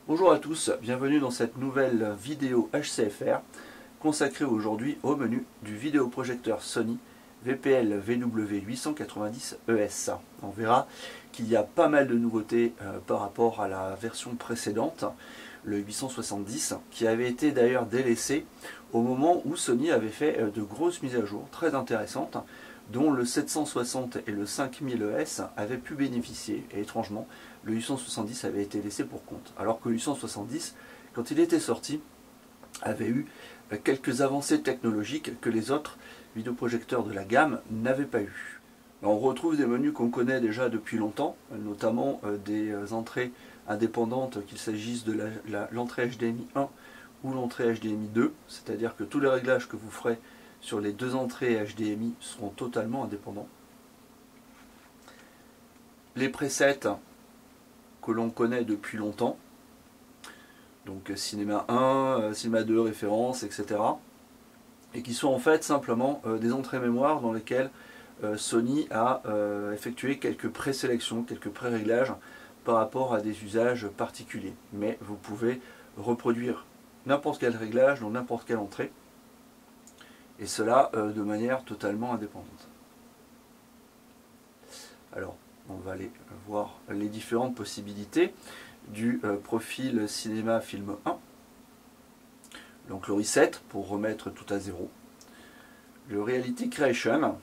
Bonjour à tous, bienvenue dans cette nouvelle vidéo HCFR consacrée aujourd'hui au menu du vidéoprojecteur Sony VPL VW890 ES. On verra qu'il y a pas mal de nouveautés par rapport à la version précédente, le 870, qui avait été d'ailleurs délaissé au moment où Sony avait fait de grosses mises à jour très intéressantes, dont le 760 et le 5000 ES avaient pu bénéficier, et étrangement, le 870 avait été laissé pour compte. Alors que le 870, quand il était sorti, avait eu quelques avancées technologiques que les autres vidéoprojecteurs de la gamme n'avaient pas eu. On retrouve des menus qu'on connaît déjà depuis longtemps, notamment des entrées indépendantes, qu'il s'agisse de l'entrée HDMI 1 ou l'entrée HDMI 2, c'est-à-dire que tous les réglages que vous ferez sur les deux entrées HDMI seront totalement indépendants. Les presets que l'on connaît depuis longtemps, donc Cinéma 1, Cinéma 2, référence, etc. Et qui sont en fait simplement des entrées mémoire dans lesquelles Sony a effectué quelques présélections, quelques pré-réglages par rapport à des usages particuliers. Mais vous pouvez reproduire n'importe quel réglage dans n'importe quelle entrée, et cela de manière totalement indépendante. Alors, on va aller voir les différentes possibilités du profil cinéma film 1. Donc le reset pour remettre tout à zéro. Le reality creation.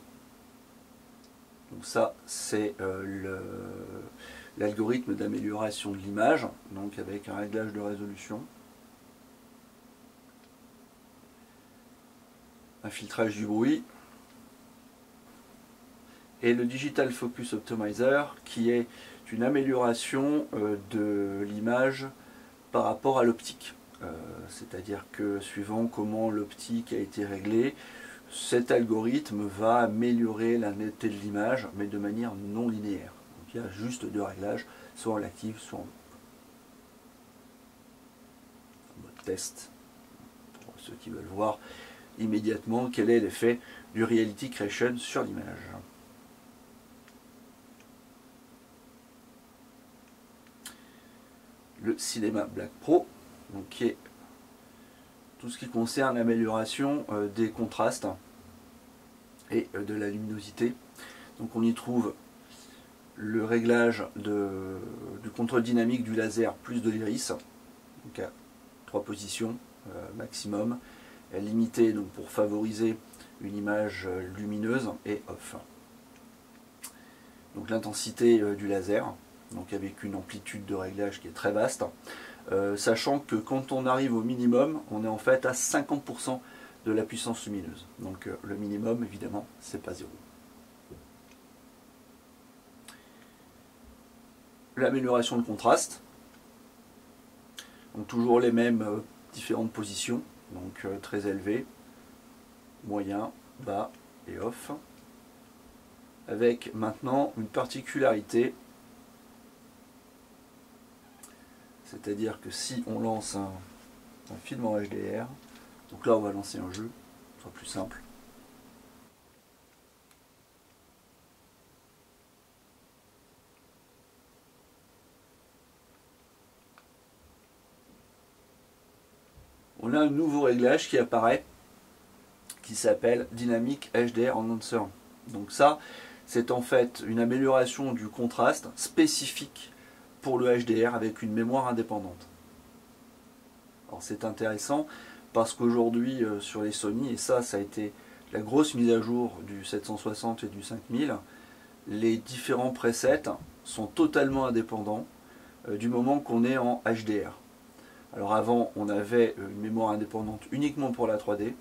Donc ça c'est l'algorithme d'amélioration de l'image, donc avec un réglage de résolution. Un filtrage du bruit. Et le Digital Focus Optimizer qui est une amélioration de l'image par rapport à l'optique. C'est-à-dire que suivant comment l'optique a été réglée, cet algorithme va améliorer la netteté de l'image, mais de manière non linéaire. Donc il y a juste deux réglages, soit en active, soit en mode test, pour ceux qui veulent voir immédiatement quel est l'effet du Reality Creation sur l'image. Le Cinema Black Pro, donc qui est tout ce qui concerne l'amélioration des contrastes et de la luminosité. Donc on y trouve le réglage du contrôle dynamique du laser plus de l'iris, donc à 3 positions maximum, limité donc pour favoriser une image lumineuse et off. Donc l'intensité du laser, donc avec une amplitude de réglage qui est très vaste, sachant que quand on arrive au minimum, on est en fait à 50% de la puissance lumineuse. Donc le minimum, évidemment, c'est pas zéro. L'amélioration de contraste, donc toujours les mêmes différentes positions, donc très élevé, moyen, bas et off, avec maintenant une particularité. C'est-à-dire que si on lance un film en HDR, donc là on va lancer un jeu, ce sera plus simple. On a un nouveau réglage qui apparaît, qui s'appelle Dynamic HDR Enhancer. Donc ça, c'est en fait une amélioration du contraste spécifique pour le HDR avec une mémoire indépendante. Alors c'est intéressant parce qu'aujourd'hui sur les Sony, et ça a été la grosse mise à jour du 760 et du 5000, les différents presets sont totalement indépendants du moment qu'on est en HDR. Alors avant on avait une mémoire indépendante uniquement pour la 3D,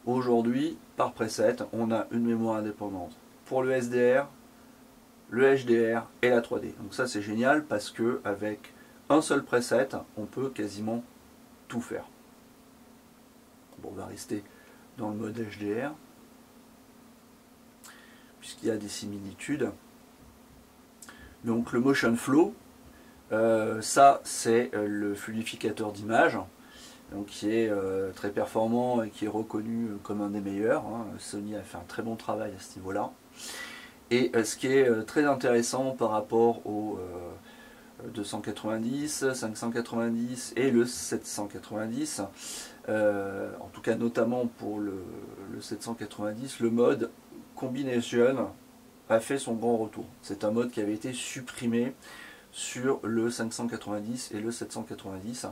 aujourd'hui par preset on a une mémoire indépendante pour le SDR, le HDR et la 3D. Donc ça c'est génial parce que avec un seul preset, on peut quasiment tout faire. Bon, on va rester dans le mode HDR puisqu'il y a des similitudes. Donc le Motion Flow, ça c'est le fluidificateur d'image, donc qui est très performant et qui est reconnu comme un des meilleurs. Sony a fait un très bon travail à ce niveau-là. Et ce qui est très intéressant par rapport 290, 590 et le 790. En tout cas notamment pour le 790, le mode Combination a fait son grand retour. C'est un mode qui avait été supprimé sur le 590 et le 790.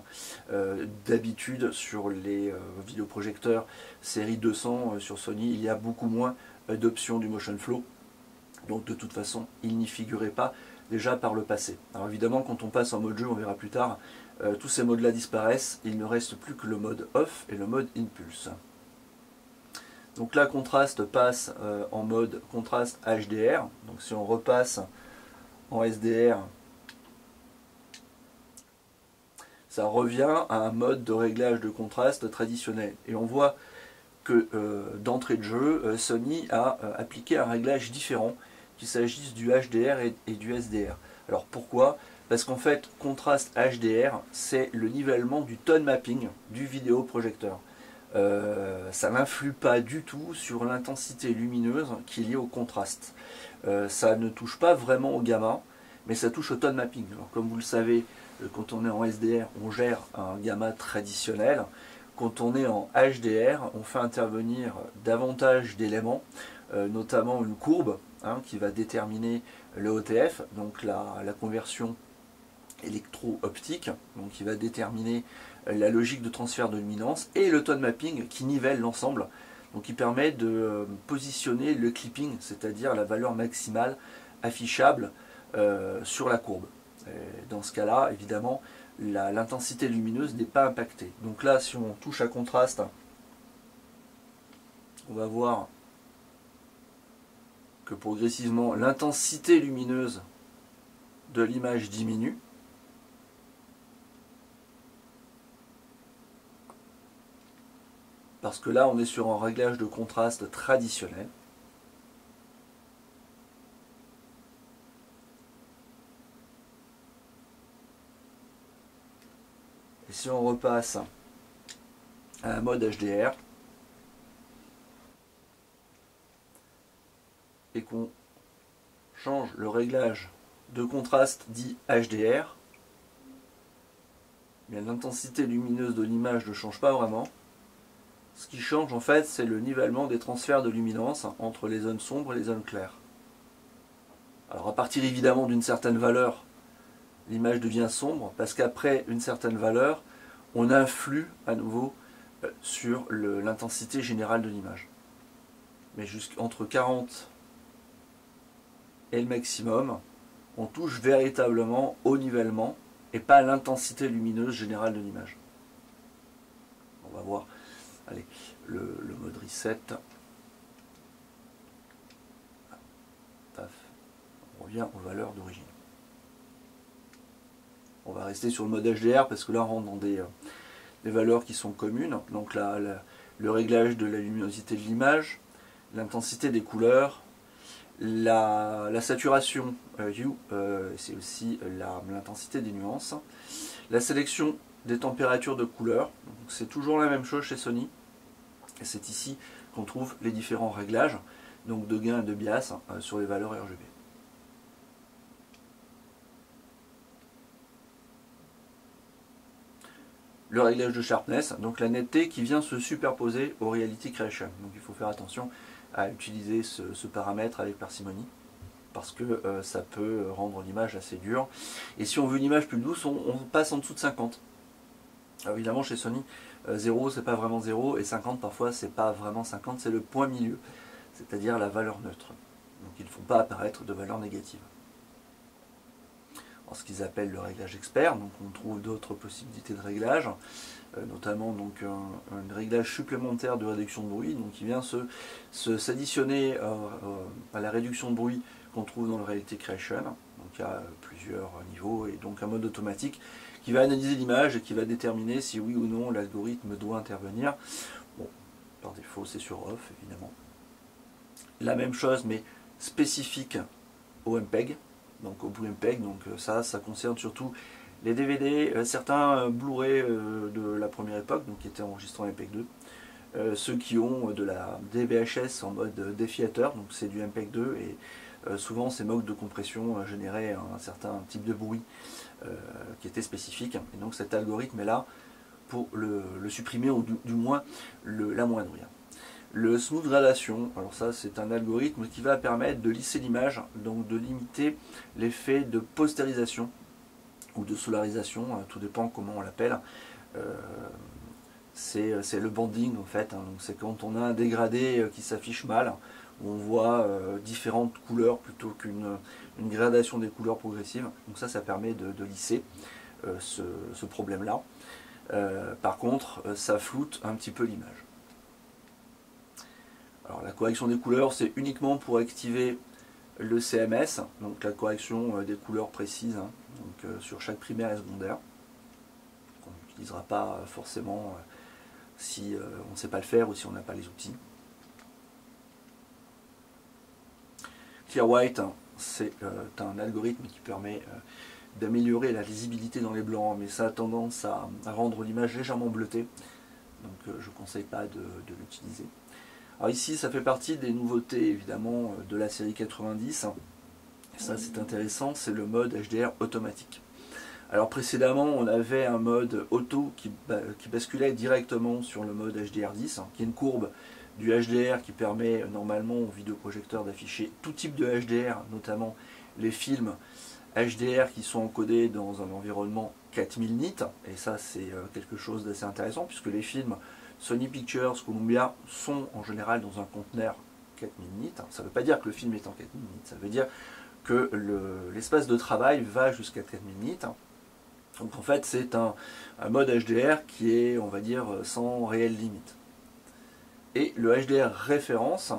D'habitude sur les vidéoprojecteurs série 200 sur Sony, il y a beaucoup moins d'options du motion flow. Donc de toute façon, il n'y figurait pas déjà par le passé. Alors évidemment, quand on passe en mode jeu, on verra plus tard, tous ces modes-là disparaissent. Il ne reste plus que le mode off et le mode impulse. Donc là, contraste passe en mode contraste HDR. Donc si on repasse en SDR, ça revient à un mode de réglage de contraste traditionnel. Et on voit que d'entrée de jeu, Sony a appliqué un réglage différent, qu'il s'agisse du HDR et du SDR. Alors pourquoi? Parce qu'en fait, contraste HDR, c'est le nivellement du tone mapping du vidéoprojecteur. Ça n'influe pas du tout sur l'intensité lumineuse qui est liée au contraste. Ça ne touche pas vraiment au gamma, mais ça touche au tone mapping. Alors, comme vous le savez, quand on est en SDR, on gère un gamma traditionnel. Quand on est en HDR, on fait intervenir davantage d'éléments, notamment une courbe qui va déterminer le OTF, donc la conversion électro-optique, donc qui va déterminer la logique de transfert de luminance, et le tone mapping qui nivelle l'ensemble, donc qui permet de positionner le clipping, c'est-à-dire la valeur maximale affichable sur la courbe. Et dans ce cas-là, évidemment, l'intensité lumineuse n'est pas impactée. Donc là, si on touche à contraste, on va voir que progressivement l'intensité lumineuse de l'image diminue. Parce que là, on est sur un réglage de contraste traditionnel. Et si on repasse à un mode HDR, et qu'on change le réglage de contraste dit HDR, l'intensité lumineuse de l'image ne change pas vraiment. Ce qui change en fait, c'est le nivellement des transferts de luminance entre les zones sombres et les zones claires. Alors à partir évidemment d'une certaine valeur, l'image devient sombre, parce qu'après une certaine valeur, on influe à nouveau sur l'intensité générale de l'image. Mais jusqu'entre 40 et le maximum, on touche véritablement au nivellement et pas à l'intensité lumineuse générale de l'image. On va voir allez, le mode reset. Paf. On revient aux valeurs d'origine. On va rester sur le mode HDR parce que là on rentre dans des valeurs qui sont communes. Donc là, le réglage de la luminosité de l'image, l'intensité des couleurs, la saturation hue, c'est aussi l'intensité des nuances, la sélection des températures de couleurs, c'est toujours la même chose chez Sony, et c'est ici qu'on trouve les différents réglages, donc de gain et de bias sur les valeurs RGB. Le réglage de sharpness, donc la netteté qui vient se superposer au reality creation, donc il faut faire attention à utiliser ce paramètre avec parcimonie, parce que ça peut rendre l'image assez dure. Et si on veut une image plus douce, on passe en dessous de 50. Alors évidemment chez Sony, 0 c'est pas vraiment 0, et 50 parfois c'est pas vraiment 50, c'est le point milieu, c'est-à-dire la valeur neutre. Donc ils ne font pas apparaître de valeur négative. En ce qu'ils appellent le réglage expert, donc on trouve d'autres possibilités de réglage, notamment donc un réglage supplémentaire de réduction de bruit, donc qui vient s'additionner à la réduction de bruit qu'on trouve dans le Reality Creation. Donc il y a plusieurs niveaux, et donc un mode automatique qui va analyser l'image et qui va déterminer si oui ou non l'algorithme doit intervenir. Bon, par défaut c'est sur off évidemment. La même chose mais spécifique au MPEG. Donc au MPEG, donc ça concerne surtout les DVD, certains Blu-ray de la première époque, donc qui étaient enregistrés en MPEG 2, ceux qui ont des VHS en mode défiateur, donc c'est du MPEG 2 et souvent ces modes de compression généraient un certain type de bruit qui était spécifique, et donc cet algorithme est là pour le supprimer ou du moins l'amoindrir. Le smooth gradation, alors ça c'est un algorithme qui va permettre de lisser l'image, donc de limiter l'effet de postérisation ou de solarisation, tout dépend comment on l'appelle. C'est le banding en fait, hein, donc c'est quand on a un dégradé qui s'affiche mal, où on voit différentes couleurs plutôt qu'une gradation des couleurs progressive. Donc ça permet de lisser ce problème-là. Par contre, ça floute un petit peu l'image. Alors la correction des couleurs, c'est uniquement pour activer le CMS, donc la correction des couleurs précises, hein, donc, sur chaque primaire et secondaire. On n'utilisera pas forcément si on ne sait pas le faire ou si on n'a pas les outils. Clear White, hein, c'est un algorithme qui permet d'améliorer la lisibilité dans les blancs, mais ça a tendance à rendre l'image légèrement bleutée, donc je ne conseille pas de l'utiliser. Alors ici, ça fait partie des nouveautés évidemment de la série 90. Ça c'est intéressant, c'est le mode HDR automatique. Alors précédemment, on avait un mode auto qui basculait directement sur le mode HDR10, qui est une courbe du HDR qui permet normalement au vidéoprojecteur d'afficher tout type de HDR, notamment les films HDR qui sont encodés dans un environnement 4000 nits, et ça c'est quelque chose d'assez intéressant puisque les films Sony Pictures, Columbia sont en général dans un conteneur 4000 nits. Ça ne veut pas dire que le film est en 4000 nits, ça veut dire que l'espace de travail va jusqu'à 4000 nits. Donc en fait c'est un mode HDR qui est, on va dire, sans réelle limite. Et le HDR référence,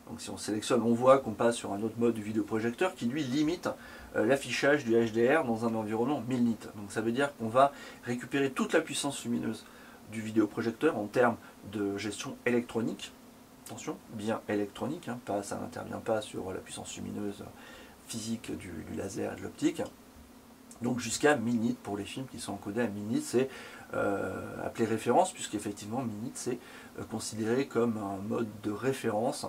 donc si on sélectionne, on voit qu'on passe sur un autre mode du vidéoprojecteur qui lui limite l'affichage du HDR dans un environnement 1000 nits. Donc ça veut dire qu'on va récupérer toute la puissance lumineuse du vidéoprojecteur en termes de gestion électronique. Attention, bien électronique, hein, ça n'intervient pas sur la puissance lumineuse physique du laser et de l'optique. Donc jusqu'à 1000 nits pour les films qui sont encodés à 1000 nits, c'est appelé référence, puisqu'effectivement 1000 nits c'est considéré comme un mode de référence,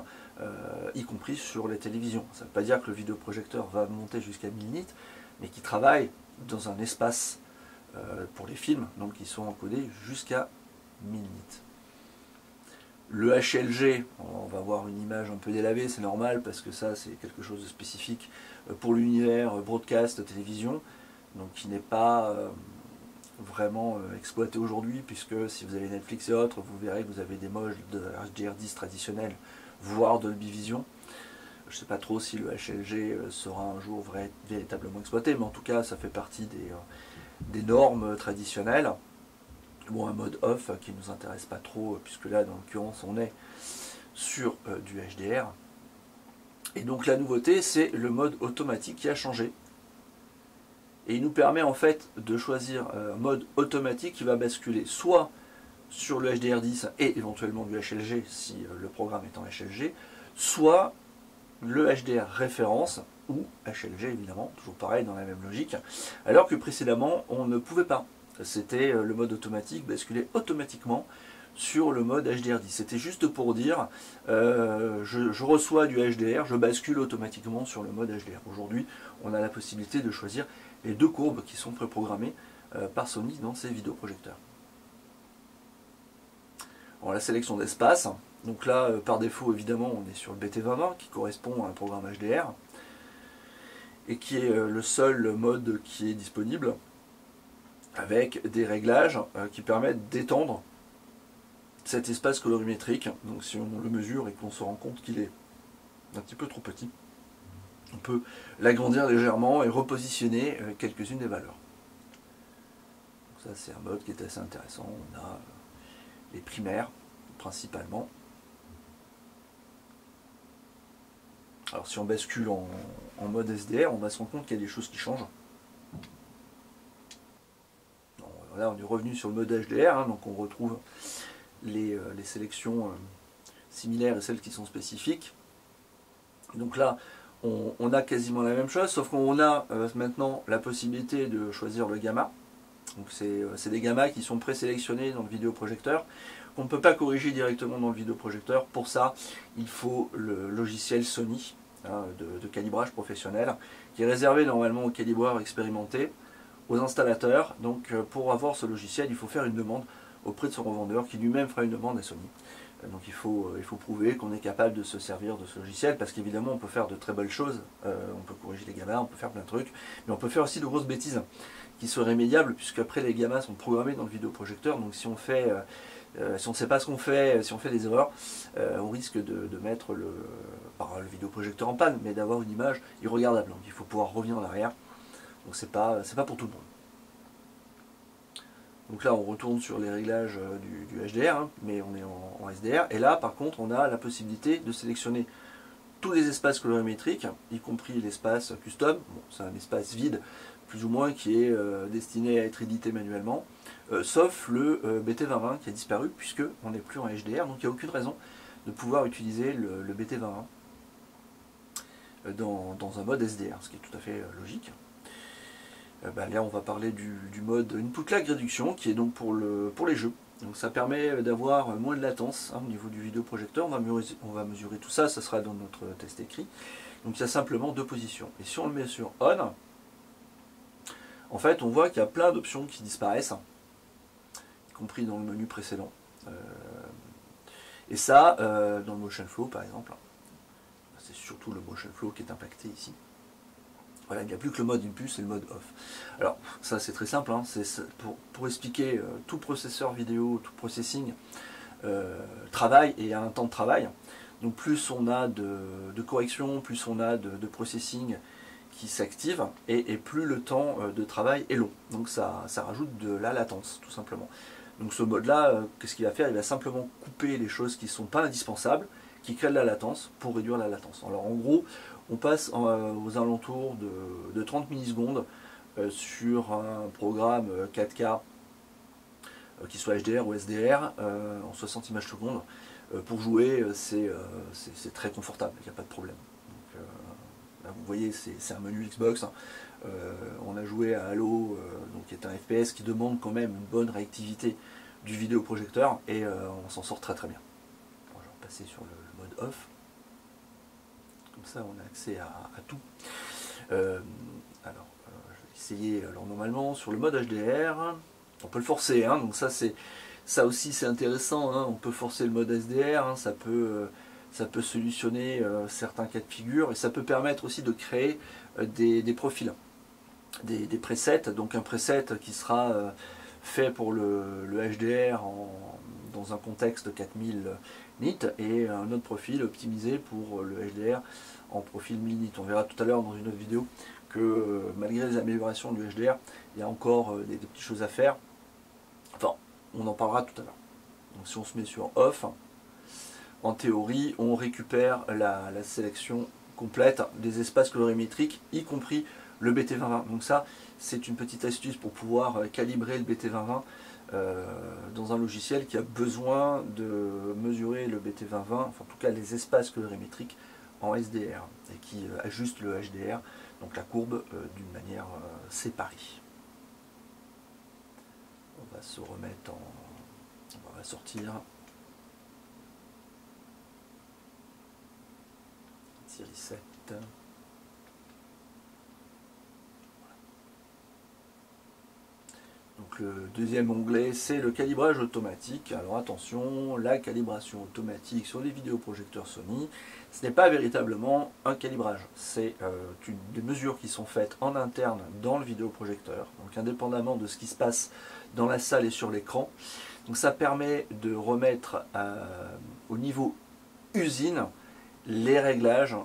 y compris sur les télévisions. Ça ne veut pas dire que le vidéoprojecteur va monter jusqu'à 1000 nits, mais qui travaille dans un espace pour les films, donc qui sont encodés jusqu'à 1000 nits. Le HLG, on va voir une image un peu délavée, c'est normal parce que ça c'est quelque chose de spécifique pour l'univers broadcast télévision, donc qui n'est pas vraiment exploité aujourd'hui, puisque si vous avez Netflix et autres, vous verrez que vous avez des modes de HDR10 traditionnels, voire Dolby Vision. Je ne sais pas trop si le HLG sera un jour véritablement exploité, mais en tout cas ça fait partie des normes traditionnelles. Bon, un mode off qui ne nous intéresse pas trop, puisque là, dans l'occurrence, on est sur du HDR. Et donc la nouveauté, c'est le mode automatique qui a changé. Et il nous permet en fait de choisir un mode automatique qui va basculer soit sur le HDR10 et éventuellement du HLG si le programme est en HLG, soit le HDR référence ou HLG évidemment, toujours pareil dans la même logique, alors que précédemment on ne pouvait pas. C'était le mode automatique basculait automatiquement sur le mode HDR10. C'était juste pour dire je reçois du HDR, je bascule automatiquement sur le mode HDR. Aujourd'hui, on a la possibilité de choisir les deux courbes qui sont préprogrammées par Sony dans ses vidéoprojecteurs. Alors, la sélection d'espace, donc là par défaut évidemment on est sur le BT2020 qui correspond à un programme HDR et qui est le seul mode qui est disponible, avec des réglages qui permettent d'étendre cet espace colorimétrique. Donc si on le mesure et qu'on se rend compte qu'il est un petit peu trop petit, on peut l'agrandir légèrement et repositionner quelques-unes des valeurs. Donc ça c'est un mode qui est assez intéressant. On a les primaires principalement. Alors si on bascule en mode SDR, on va se rendre compte qu'il y a des choses qui changent. Là on est revenu sur le mode HDR, hein, donc on retrouve les sélections similaires et celles qui sont spécifiques. Donc là on a quasiment la même chose, sauf qu'on a maintenant la possibilité de choisir le gamma. Donc c'est des gammas qui sont présélectionnés dans le vidéoprojecteur, qu'on ne peut pas corriger directement dans le vidéoprojecteur. Pour ça, il faut le logiciel Sony hein, de calibrage professionnel, qui est réservé normalement aux calibreurs expérimentés, aux installateurs. Donc pour avoir ce logiciel, il faut faire une demande auprès de son revendeur, qui lui-même fera une demande à Sony. Donc il faut prouver qu'on est capable de se servir de ce logiciel, parce qu'évidemment on peut faire de très belles choses, on peut corriger les gammas, on peut faire plein de trucs, mais on peut faire aussi de grosses bêtises qui sont rémédiables, puisque après les gammas sont programmés dans le vidéoprojecteur, donc si on ne sait pas ce qu'on fait, si on fait des erreurs, on risque de mettre le vidéoprojecteur en panne, mais d'avoir une image irregardable. Donc il faut pouvoir revenir en arrière, donc c'est pas pour tout le monde. Donc là on retourne sur les réglages du HDR, hein, mais on est en SDR, et là par contre on a la possibilité de sélectionner tous les espaces colorimétriques, y compris l'espace custom. Bon, c'est un espace vide plus ou moins qui est destiné à être édité manuellement, sauf le BT2020 qui a disparu puisque on n'est plus en HDR, donc il n'y a aucune raison de pouvoir utiliser le BT2020 dans un mode SDR, ce qui est tout à fait logique. Là on va parler du mode Input Lag Réduction qui est donc pour les jeux. Donc ça permet d'avoir moins de latence hein, au niveau du vidéoprojecteur. On va mesurer tout ça, ça sera dans notre test écrit. Donc il y a simplement deux positions. Et si on le met sur On, en fait on voit qu'il y a plein d'options qui disparaissent, y compris dans le menu précédent. Et ça, dans le Motion Flow par exemple, c'est surtout le Motion Flow qui est impacté ici. Voilà, il n'y a plus que le mode Impulse et le mode Off. Alors ça c'est très simple, hein, pour expliquer tout processeur vidéo, tout processing travail et a un temps de travail. Donc plus on a de correction, plus on a de processing qui s'active et plus le temps de travail est long. Donc ça rajoute de la latence tout simplement. Donc ce mode là, qu'est-ce qu'il va faire? Il va simplement couper les choses qui ne sont pas indispensables, qui créent de la latence pour réduire la latence. Alors en gros, on passe aux alentours de 30 millisecondes sur un programme 4K qui soit HDR ou SDR en 60 images secondes. Pour jouer, c'est très confortable, il n'y a pas de problème. Donc, là, vous voyez, c'est un menu Xbox. On a joué à Halo, donc qui est un FPS qui demande quand même une bonne réactivité du vidéoprojecteur et on s'en sort très très bien. Bon, je vais passer sur le mode off. Comme ça, on a accès à tout. Je vais essayer. Alors normalement, sur le mode HDR, on peut le forcer. Hein, donc ça aussi, c'est intéressant. Hein, on peut forcer le mode SDR. Hein, ça peut solutionner certains cas de figure et ça peut permettre aussi de créer des profils, des presets. Donc un preset qui sera fait pour le HDR dans un contexte 4000 nits et un autre profil optimisé pour le HDR en profil 1000 nits. On verra tout à l'heure dans une autre vidéo que malgré les améliorations du HDR, il y a encore des petites choses à faire. Enfin, on en parlera tout à l'heure. Donc si on se met sur Off, en théorie, on récupère la sélection complète des espaces colorimétriques, y compris le BT2020. Donc ça, c'est une petite astuce pour pouvoir calibrer le BT2020 dans un logiciel qui a besoin de mesurer le BT2020, enfin en tout cas les espaces colorimétriques en SDR, et qui ajuste le HDR, donc la courbe, d'une manière séparée. On va se remettre on va sortir. Reset. Donc le deuxième onglet, c'est le calibrage automatique. Alors attention, la calibration automatique sur les vidéoprojecteurs Sony, ce n'est pas véritablement un calibrage. C'est des mesures qui sont faites en interne dans le vidéoprojecteur, donc indépendamment de ce qui se passe dans la salle et sur l'écran. Donc ça permet de remettre au niveau usine les réglages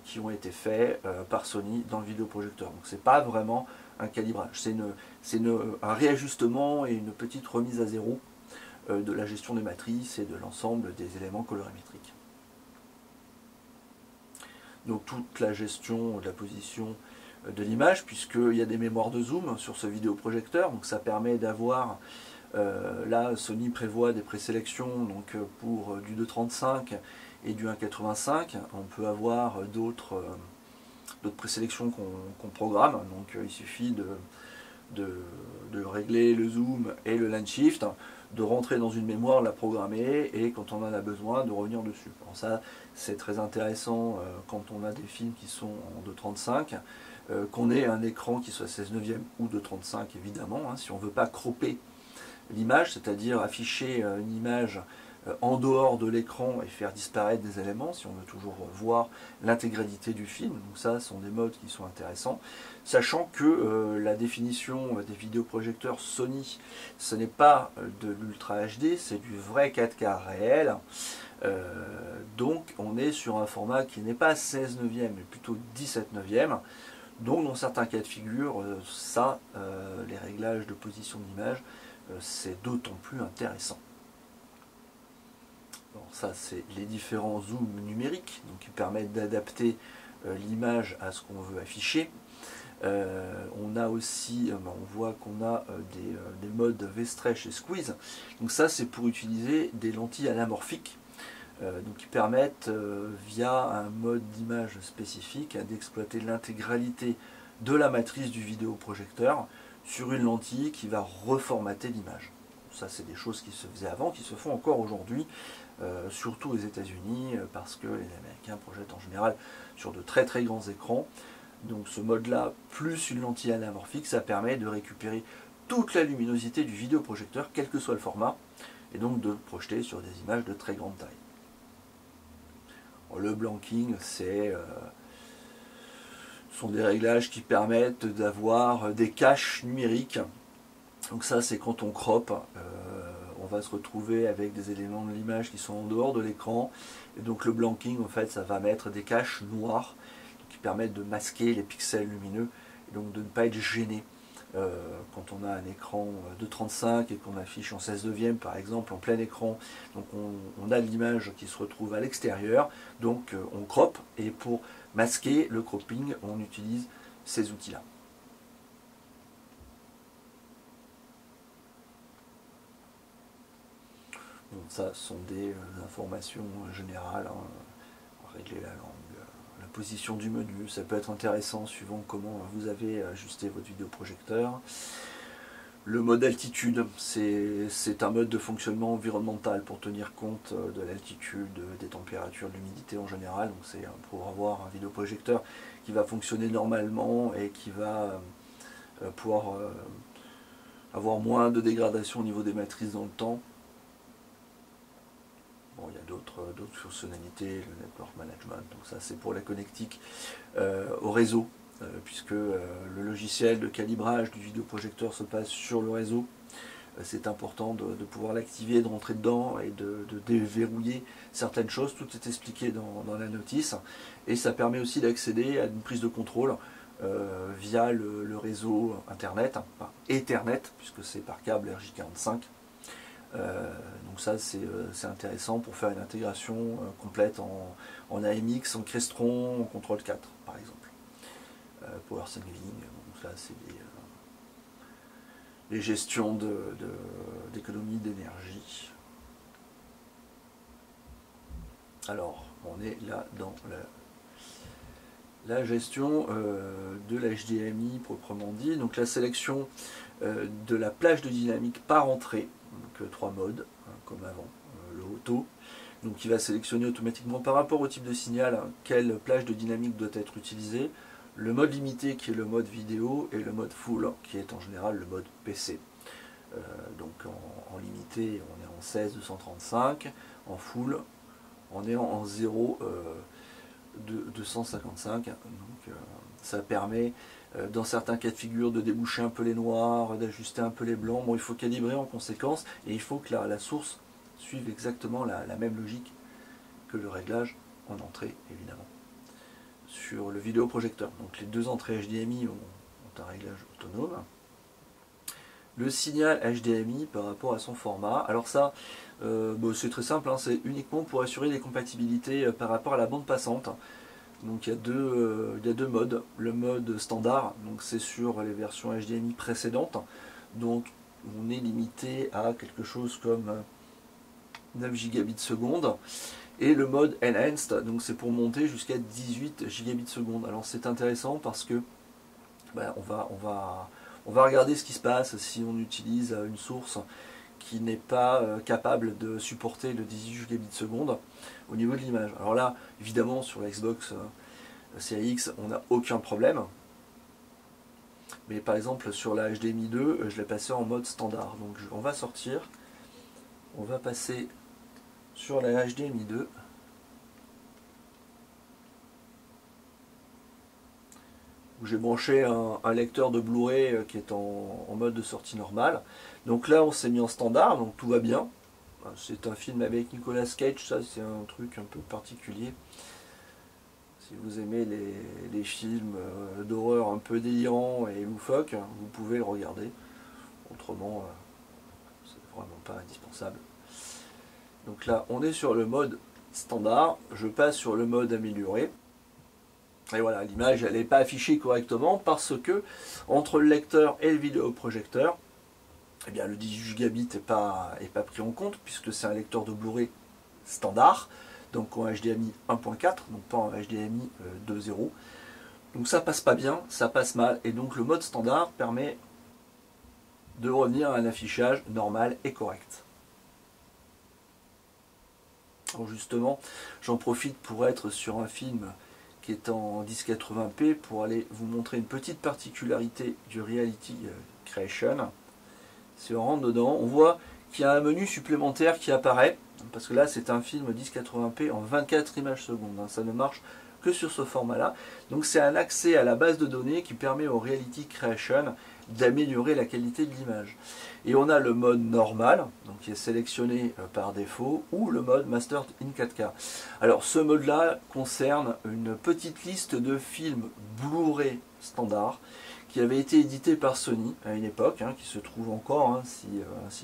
qui ont été faits par Sony dans le vidéoprojecteur. Donc c'est pas vraiment un calibrage, c'est un réajustement et une petite remise à zéro de la gestion des matrices et de l'ensemble des éléments colorimétriques. Donc toute la gestion de la position de l'image, puisqu'il y a des mémoires de zoom sur ce vidéoprojecteur, donc ça permet d'avoir, là Sony prévoit des présélections donc pour du 2.35 et du 1.85, on peut avoir d'autres présélections qu'on programme, donc il suffit de régler le zoom et le line shift, de rentrer dans une mémoire, la programmer et quand on en a besoin de revenir dessus. Alors ça c'est très intéressant quand on a des films qui sont en 2.35, qu'on ait un écran qui soit 16/9 ou 2.35 évidemment, hein, si on ne veut pas cropper l'image, c'est-à-dire afficher une image en dehors de l'écran et faire disparaître des éléments, si on veut toujours voir l'intégralité du film. Donc ça, ce sont des modes qui sont intéressants, sachant que la définition des vidéoprojecteurs Sony, ce n'est pas de l'Ultra HD, c'est du vrai 4K réel. Donc on est sur un format qui n'est pas 16/9, mais plutôt 17/9. Donc dans certains cas de figure, les réglages de position d'image, c'est d'autant plus intéressant. Alors ça c'est les différents zooms numériques donc, qui permettent d'adapter l'image à ce qu'on veut afficher. On a aussi, on voit qu'on a des modes V-Stretch et Squeeze. Donc ça c'est pour utiliser des lentilles anamorphiques donc qui permettent via un mode d'image spécifique d'exploiter l'intégralité de la matrice du vidéoprojecteur sur une lentille qui va reformater l'image. Ça c'est des choses qui se faisaient avant, qui se font encore aujourd'hui, surtout aux États-Unis, parce que les Américains projettent en général sur de très très grands écrans. Donc ce mode-là, plus une lentille anamorphique, ça permet de récupérer toute la luminosité du vidéoprojecteur, quel que soit le format, et donc de le projeter sur des images de très grande taille. Le blanking, sont des réglages qui permettent d'avoir des caches numériques. Donc ça c'est quand on crop, on va se retrouver avec des éléments de l'image qui sont en dehors de l'écran. Et donc le blanking en fait ça va mettre des caches noires qui permettent de masquer les pixels lumineux et donc de ne pas être gêné. Quand on a un écran de 35 et qu'on affiche en 16/9 par exemple en plein écran, donc on a l'image qui se retrouve à l'extérieur, donc on crop et pour masquer le cropping on utilise ces outils là. Donc ça ce sont des informations générales, hein, régler la langue, la position du menu, ça peut être intéressant suivant comment vous avez ajusté votre vidéoprojecteur. Le mode altitude, c'est un mode de fonctionnement environnemental pour tenir compte de l'altitude, des températures, de l'humidité en général. Donc c'est pour avoir un vidéoprojecteur qui va fonctionner normalement et qui va pouvoir avoir moins de dégradation au niveau des matrices dans le temps. Bon, il y a d'autres fonctionnalités, le network management, donc ça c'est pour la connectique au réseau, puisque le logiciel de calibrage du vidéoprojecteur se passe sur le réseau. C'est important de pouvoir l'activer, de rentrer dedans et de déverrouiller certaines choses. Tout est expliqué dans la notice. Et ça permet aussi d'accéder à une prise de contrôle via le réseau Internet, enfin Ethernet, puisque c'est par câble RJ45. Donc ça c'est intéressant pour faire une intégration complète en AMX, en Crestron, en Control 4 par exemple. Power Saving, donc là c'est les gestions d'économie d'énergie. Alors on est là dans la gestion de l'HDMI proprement dit, donc la sélection de la plage de dynamique par entrée. Donc 3 modes, hein, comme avant, le auto, donc qui va sélectionner automatiquement par rapport au type de signal quelle plage de dynamique doit être utilisée, le mode limité qui est le mode vidéo et le mode full qui est en général le mode PC. Donc en limité on est en 16-235, en full on est en 0-255, donc ça permet dans certains cas de figure de déboucher un peu les noirs, d'ajuster un peu les blancs. Bon, il faut calibrer en conséquence et il faut que la source suive exactement la même logique que le réglage en entrée évidemment sur le vidéoprojecteur. Donc les deux entrées HDMI ont un réglage autonome. Le signal HDMI par rapport à son format, alors ça c'est très simple, hein, c'est uniquement pour assurer les compatibilités par rapport à la bande passante. Donc il y a deux modes. Le mode standard, donc c'est sur les versions HDMI précédentes, donc on est limité à quelque chose comme 9 gigabits seconde. Et le mode Enhanced, donc c'est pour monter jusqu'à 18 gigabits seconde. Alors c'est intéressant parce que on On va regarder ce qui se passe si on utilise une source qui n'est pas capable de supporter le 18 gigabits seconde au niveau de l'image. Alors là, évidemment, sur la Xbox Series X, on n'a aucun problème. Mais par exemple, sur la HDMI 2, je l'ai passé en mode standard. Donc on va sortir, on va passer sur la HDMI 2. Où j'ai branché un lecteur de Blu-ray qui est en mode de sortie normale. Donc là, on s'est mis en standard, donc tout va bien. C'est un film avec Nicolas Cage, ça c'est un truc un peu particulier. Si vous aimez les films d'horreur un peu délirants et loufoques, vous pouvez le regarder. Autrement, c'est vraiment pas indispensable. Donc là, on est sur le mode standard. Je passe sur le mode amélioré. Et voilà, l'image elle n'est pas affichée correctement parce que entre le lecteur et le vidéoprojecteur, eh bien, le 18 gigabits n'est pas pris en compte puisque c'est un lecteur de Blu-ray standard, donc en HDMI 1.4, donc pas en HDMI 2.0. Donc ça passe pas bien, ça passe mal, et donc le mode standard permet de revenir à un affichage normal et correct. Alors justement, j'en profite pour être sur un film qui est en 1080p pour aller vous montrer une petite particularité du Reality Creation. Si on rentre dedans, on voit qu'il y a un menu supplémentaire qui apparaît, parce que là c'est un film 1080p en 24 images secondes, ça ne marche que sur ce format-là. Donc c'est un accès à la base de données qui permet au Reality Creation d'améliorer la qualité de l'image. Et on a le mode normal, donc qui est sélectionné par défaut, ou le mode Mastered in 4K. Alors ce mode-là concerne une petite liste de films Blu-ray standard qui avait été édité par Sony à une époque, qui se trouve encore si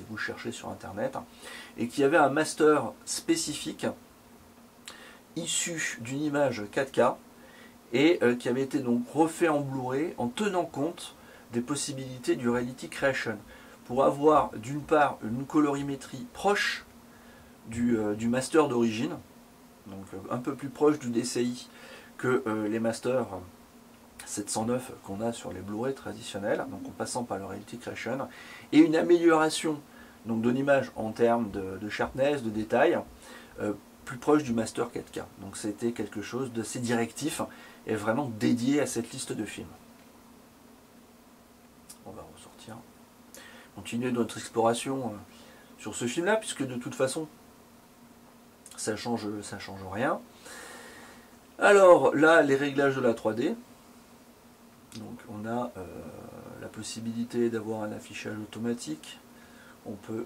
vous cherchez sur internet, et qui avait un master spécifique issu d'une image 4K et qui avait été donc refait en Blu-ray en tenant compte des possibilités du Reality Creation pour avoir d'une part une colorimétrie proche du master d'origine, donc un peu plus proche du DCI que les masters 709 qu'on a sur les Blu-ray traditionnels, donc en passant par le Reality Creation, et une amélioration donc de l'image en termes de sharpness, de détail, plus proche du master 4K. Donc c'était quelque chose d'assez directif et vraiment dédié à cette liste de films. On va ressortir. Continuer notre exploration sur ce film-là, puisque de toute façon, ça change rien. Alors là, les réglages de la 3D. Donc on a la possibilité d'avoir un affichage automatique. On peut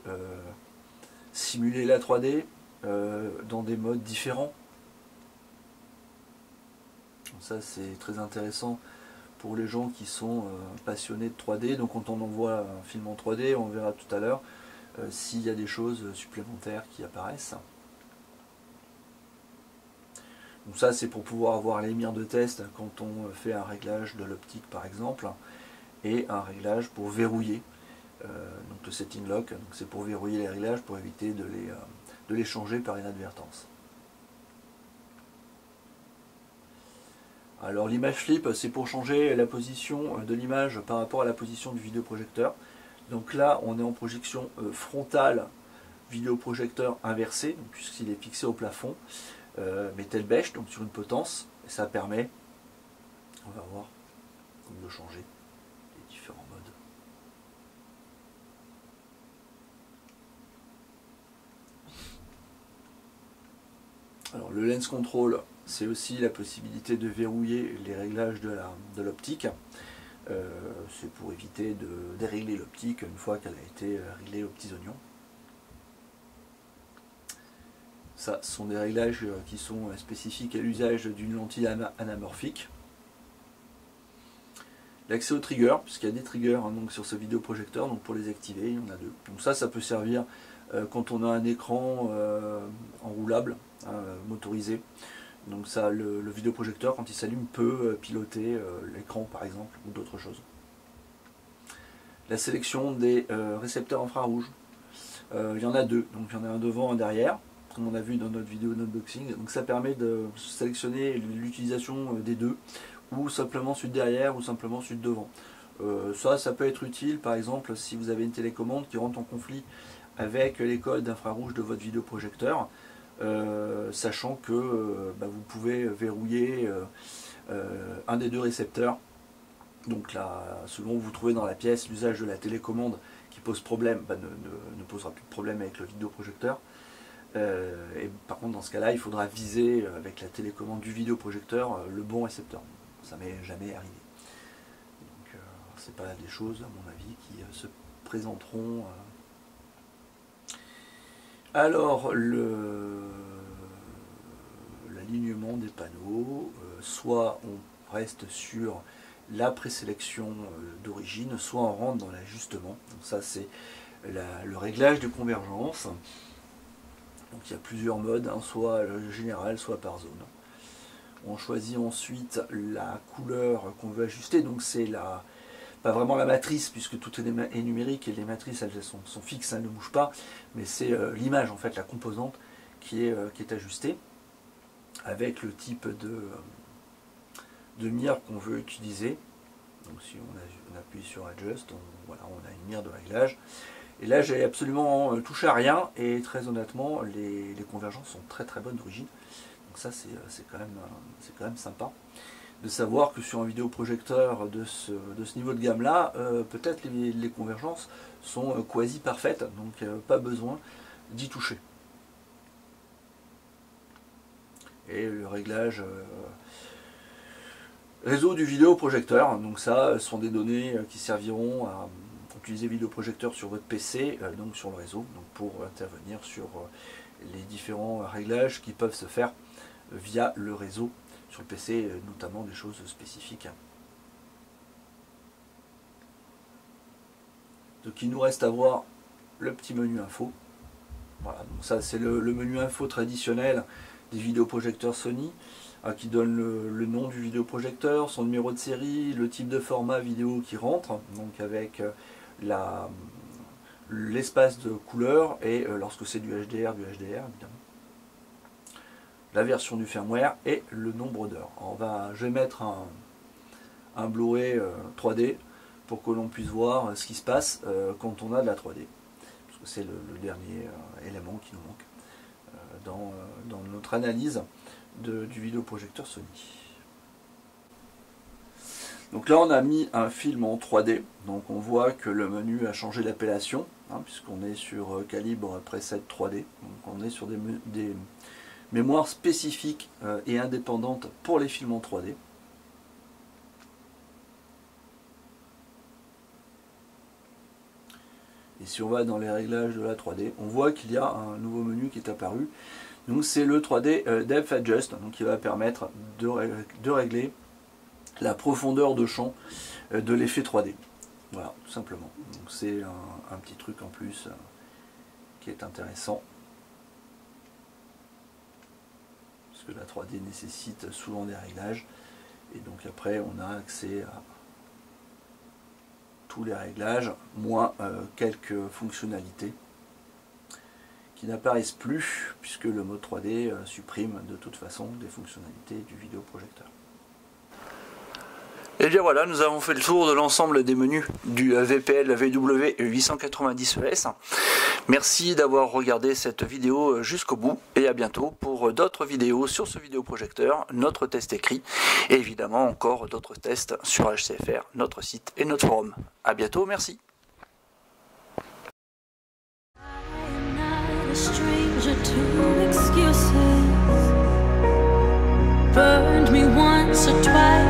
simuler la 3D dans des modes différents. Donc ça c'est très intéressant pour les gens qui sont passionnés de 3D. Donc quand on envoie un film en 3D, on verra tout à l'heure s'il y a des choses supplémentaires qui apparaissent. Donc ça c'est pour pouvoir avoir les mires de test quand on fait un réglage de l'optique par exemple, et un réglage pour verrouiller, donc le setting lock, c'est pour verrouiller les réglages pour éviter de les changer par inadvertance. Alors l'image flip, c'est pour changer la position de l'image par rapport à la position du vidéoprojecteur. Donc là on est en projection frontale vidéoprojecteur inversé, puisqu'il est fixé au plafond, mais tel bêche, donc sur une potence, et ça permet, on va voir, de changer les différents modes. Alors le lens control, c'est aussi la possibilité de verrouiller les réglages de l'optique. C'est pour éviter de dérégler l'optique une fois qu'elle a été réglée aux petits oignons. Ça, ce sont des réglages qui sont spécifiques à l'usage d'une lentille anamorphique. L'accès aux triggers, puisqu'il y a des triggers donc sur ce vidéoprojecteur, donc pour les activer, il y en a deux. Donc ça peut servir quand on a un écran enroulable, motorisé. Donc ça, le vidéoprojecteur, quand il s'allume, peut piloter l'écran par exemple, ou d'autres choses. La sélection des récepteurs infrarouges. Il y en a deux, donc il y en a un devant, un derrière, comme on a vu dans notre vidéo d'unboxing. Donc ça permet de sélectionner l'utilisation des deux, ou simplement celui de derrière, ou simplement celui de devant. Ça peut être utile, par exemple, si vous avez une télécommande qui rentre en conflit avec les codes d'infrarouge de votre vidéoprojecteur, sachant que vous pouvez verrouiller un des deux récepteurs. Donc là, selon où vous trouvez dans la pièce, l'usage de la télécommande qui pose problème ne posera plus de problème avec le vidéoprojecteur. Et par contre, dans ce cas-là, il faudra viser avec la télécommande du vidéoprojecteur le bon récepteur. Ça m'est jamais arrivé. Donc, c'est pas des choses, à mon avis, qui se présenteront. Alors, l'alignement des panneaux, soit on reste sur la présélection d'origine, soit on rentre dans l'ajustement. Donc ça, c'est le réglage de convergence. Donc il y a plusieurs modes, hein, soit général, soit par zone. On choisit ensuite la couleur qu'on veut ajuster. Donc c'est pas vraiment la matrice, puisque tout est numérique et les matrices elles sont fixes, elles ne bougent pas, mais c'est l'image en fait, la composante qui est ajustée avec le type de mire qu'on veut utiliser. Donc si on appuie sur Adjust, on a une mire de réglage. Et là j'ai absolument touché à rien et très honnêtement les convergences sont très très bonnes d'origine. Donc ça c'est quand même sympa de savoir que sur un vidéoprojecteur de ce niveau de gamme là, peut-être les convergences sont quasi parfaites, donc pas besoin d'y toucher. Et le réglage réseau du vidéoprojecteur, donc ça sont des données qui serviront à utiliser vidéoprojecteur sur votre PC, donc sur le réseau, donc pour intervenir sur les différents réglages qui peuvent se faire via le réseau sur le PC, notamment des choses spécifiques. Donc il nous reste à voir le petit menu info. Voilà, donc ça c'est le menu info traditionnel des vidéoprojecteurs Sony, qui donne le nom du vidéoprojecteur, son numéro de série, le type de format vidéo qui rentre, donc avec l'espace de couleur et lorsque c'est du HDR, évidemment. La version du firmware et le nombre d'heures. Je vais mettre un Blu-ray 3D pour que l'on puisse voir ce qui se passe quand on a de la 3D. Parce que c'est le dernier élément qui nous manque dans notre analyse du vidéoprojecteur Sony. Donc là on a mis un film en 3D, donc on voit que le menu a changé d'appellation, hein, puisqu'on est sur calibre preset 3D, donc on est sur des mémoires spécifiques et indépendantes pour les films en 3D. Et si on va dans les réglages de la 3D, on voit qu'il y a un nouveau menu qui est apparu. Donc c'est le 3D Depth Adjust, donc qui va permettre de régler la profondeur de champ de l'effet 3D. Voilà, tout simplement. Donc c'est un petit truc en plus qui est intéressant. Parce que la 3D nécessite souvent des réglages. Et donc après on a accès à tous les réglages, moins quelques fonctionnalités qui n'apparaissent plus, puisque le mode 3D supprime de toute façon des fonctionnalités du vidéoprojecteur. Et bien voilà, nous avons fait le tour de l'ensemble des menus du VPL VW890ES. Merci d'avoir regardé cette vidéo jusqu'au bout et à bientôt pour d'autres vidéos sur ce vidéoprojecteur, notre test écrit et évidemment encore d'autres tests sur HCFR, notre site et notre forum. À bientôt, merci. Burned me once or twice.